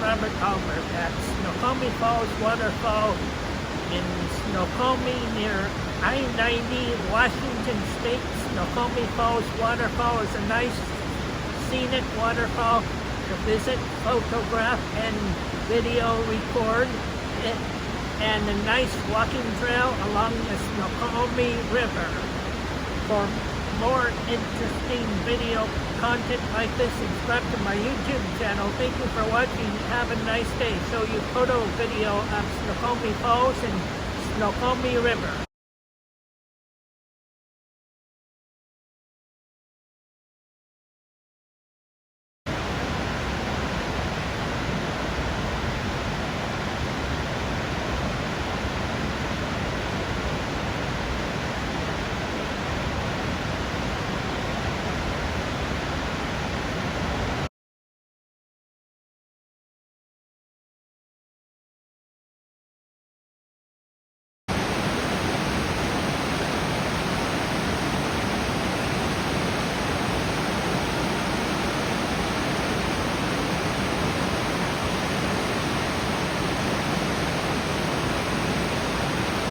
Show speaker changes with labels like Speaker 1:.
Speaker 1: Robert Albert at Snoqualmie Falls Waterfall in Snoqualmie near I-90, Washington State. Snoqualmie Falls Waterfall is a nice scenic waterfall to visit, photograph, and video record. And a nice walking trail along the Snoqualmie River. For more interesting video content like this, subscribe to my YouTube channel. Thank you for watching. Have a nice day. Show you photo video of Snoqualmie Falls and Snoqualmie River.